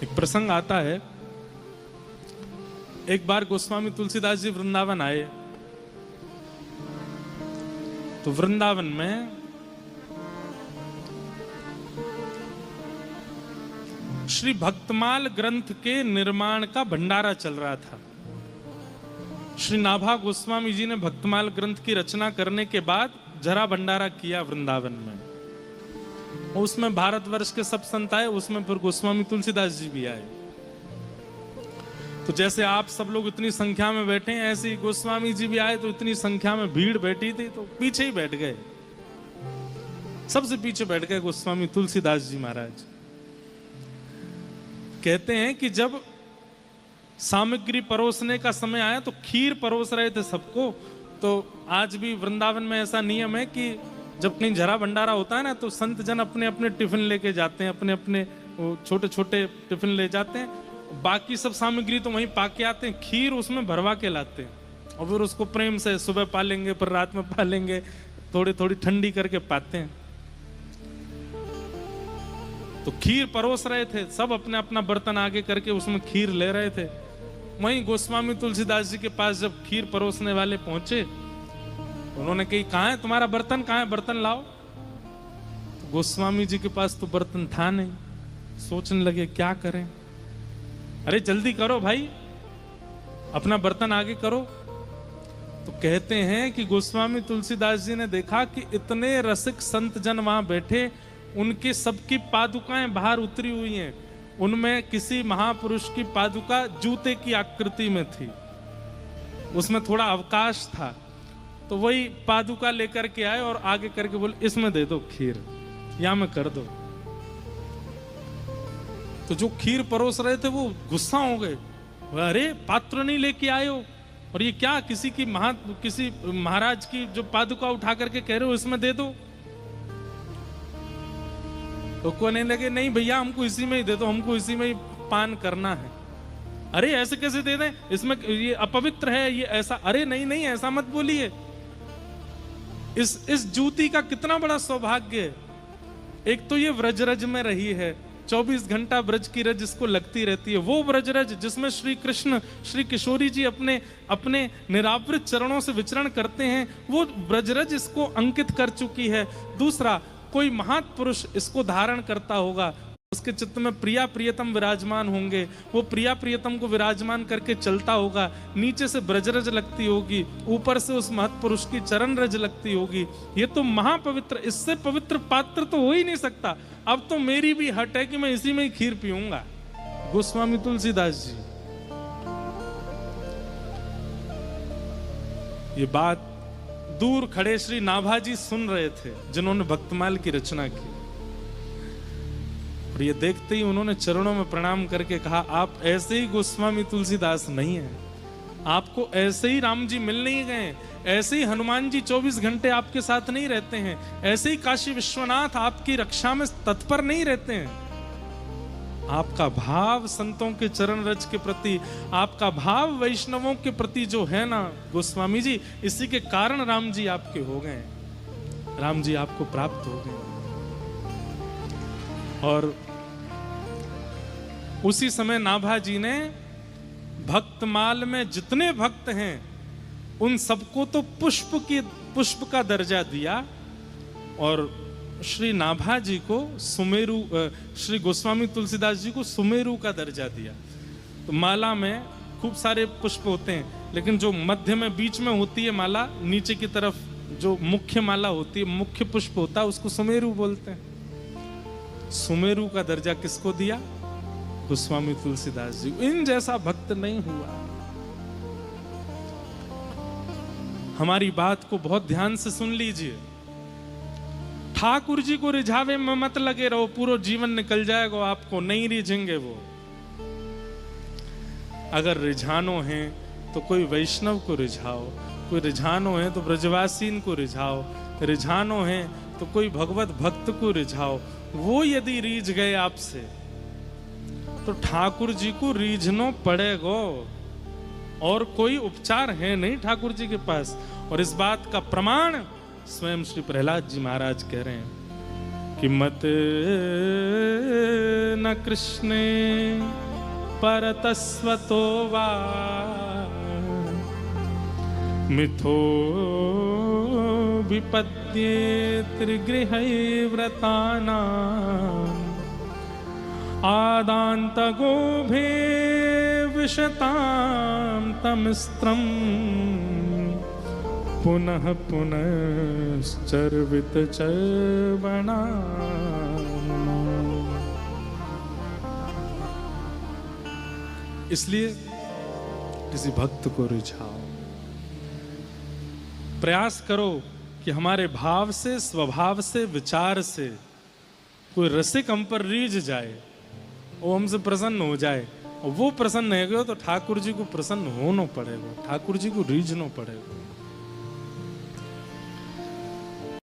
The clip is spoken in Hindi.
एक प्रसंग आता है, एक बार गोस्वामी तुलसीदास जी वृंदावन आए। तो वृंदावन में श्री भक्तमाल ग्रंथ के निर्माण का भंडारा चल रहा था। श्री नाभा गोस्वामी जी ने भक्तमाल ग्रंथ की रचना करने के बाद जरा भंडारा किया वृंदावन में। उसमें भारतवर्ष के सब संत आए, उसमें फिर गोस्वामी तुलसीदास जी भी आए। तो जैसे आप सब लोग इतनी संख्या में बैठे हैं, ऐसे ही गोस्वामी जी भी आए। तो इतनी संख्या में भीड़ बैठी थी, तो पीछे ही बैठ गए, सबसे पीछे बैठ गए गोस्वामी तुलसीदास जी महाराज। कहते हैं कि जब सामग्री परोसने का समय आया तो खीर परोस रहे थे सबको। तो आज भी वृंदावन में ऐसा नियम है कि जब कहीं जरा भंडारा होता है ना, तो संत जन अपने अपने टिफिन लेके जाते हैं, अपने अपने छोटे छोटे टिफिन ले जाते हैं। बाकी सब सामग्री तो वहीं पाके आते हैं, खीर उसमें भरवा के लाते हैं और फिर उसको प्रेम से सुबह पालेंगे, फिर रात में पालेंगे, थोड़ी थोड़ी ठंडी करके पाते हैं। तो खीर परोस रहे थे, सब अपने अपना बर्तन आगे करके उसमें खीर ले रहे थे। वहीं गोस्वामी तुलसीदास जी के पास जब खीर परोसने वाले पहुंचे, उन्होंने कही, कहाँ है तुम्हारा बर्तन, कहाँ है, बर्तन लाओ। तो गोस्वामी जी के पास तो बर्तन था नहीं। सोचने लगे क्या करें। अरे जल्दी करो भाई, अपना बर्तन आगे करो। तो कहते हैं कि गोस्वामी तुलसीदास जी ने देखा कि इतने रसिक संत जन वहां बैठे, उनके सबकी पादुकाएं बाहर उतरी हुई हैं। उनमें किसी महापुरुष की पादुका जूते की आकृति में थी, उसमें थोड़ा अवकाश था। तो वही पादुका लेकर के आए और आगे करके बोले, इसमें दे दो खीर, या में कर दो। तो जो खीर परोस रहे थे वो गुस्सा हो गए, अरे पात्र नहीं लेके आए हो, और ये क्या, किसी महाराज की जो पादुका उठा करके कह रहे हो इसमें दे दो। तो कहने लगे, नहीं भैया हमको इसी में ही दे दो, हमको इसी में ही पान करना है। अरे ऐसे कैसे दे दें, इसमें ये अपवित्र है, ये ऐसा। अरे नहीं नहीं, ऐसा मत बोलिए, इस जूती का कितना बड़ा सौभाग्य है। एक तो ये व्रजरज में रही है, 24 घंटा ब्रज की रज इसको लगती रहती है। वो ब्रजरज जिसमें श्री कृष्ण, श्री किशोरी जी अपने अपने निरावृत चरणों से विचरण करते हैं, वो ब्रजरज इसको अंकित कर चुकी है। दूसरा, कोई महापुरुष इसको धारण करता होगा, उसके चित्त में प्रिया प्रियतम विराजमान होंगे, वो प्रिया प्रियतम को विराजमान करके चलता होगा। नीचे से ब्रजरज लगती होगी, ऊपर से उस महत्पुरुष की चरण रज लगती होगी। ये तो महापवित्र, इससे पवित्र पात्र तो हो ही नहीं सकता। अब तो मेरी भी हट है कि मैं इसी में ही खीर पीऊंगा। गोस्वामी तुलसीदास जी ये बात दूर खड़े श्री नाभाजी सुन रहे थे, जिन्होंने भक्तमाल की रचना की। और ये देखते ही उन्होंने चरणों में प्रणाम करके कहा, आप ऐसे ही गोस्वामी तुलसीदास नहीं है, आपको ऐसे ही राम जी मिल नहीं गए, ऐसे ही हनुमान जी 24 घंटे आपके साथ नहीं रहते हैं, ऐसे ही काशी विश्वनाथ आपकी रक्षा में तत्पर नहीं रहते हैं। आपका भाव संतों के चरण रज के प्रति, आपका भाव वैष्णवों के प्रति जो है ना गोस्वामी जी, इसी के कारण राम जी आपके हो गए, राम जी आपको प्राप्त हो गए। और उसी समय नाभा जी ने भक्तमाल में जितने भक्त हैं उन सबको तो पुष्प का दर्जा दिया, और श्री नाभा जी को सुमेरु, श्री गोस्वामी तुलसीदास जी को सुमेरु का दर्जा दिया। तो माला में खूब सारे पुष्प होते हैं, लेकिन जो मध्य में बीच में होती है माला, नीचे की तरफ जो मुख्य माला होती है, मुख्य पुष्प होता है, उसको सुमेरु बोलते हैं। सुमेरु का दर्जा किसको दिया? गोस्वामी तुलसीदास जी। इन जैसा भक्त नहीं हुआ। हमारी बात को बहुत ध्यान से सुन लीजिए। ठाकुर जी को रिझावे में मत लगे रहो, पूरा जीवन निकल जाएगा आपको, नहीं रिझेंगे वो। अगर रिझानो है तो कोई वैष्णव को रिझाओ, कोई रिझानो है तो ब्रजवासीन को रिझाओ, रिझानो है तो कोई भगवत भक्त को रिझाओ। वो यदि रीझ गए आपसे तो ठाकुर जी को रीझनो पड़ेगा, और कोई उपचार है नहीं ठाकुर जी के पास। और इस बात का प्रमाण स्वयं श्री प्रहलाद जी महाराज कह रहे हैं। कि मत न कृष्णे परतस्वतो वा मिथो विपद्ये त्रिगृहै व्रतानाम् आदान्तगोभे विशतां तमिस्त्रम् पुनः पुनश्चर्वित चर्वणा। इसलिए किसी भक्त को रिझाओ, प्रयास करो कि हमारे भाव से, स्वभाव से, विचार से कोई रसिक हम पर रीझ जाए, वो हमसे प्रसन्न हो जाए। और वो प्रसन्न हो गया तो ठाकुर जी को प्रसन्न होना पड़ेगा, ठाकुर जी को रीझना पड़ेगा।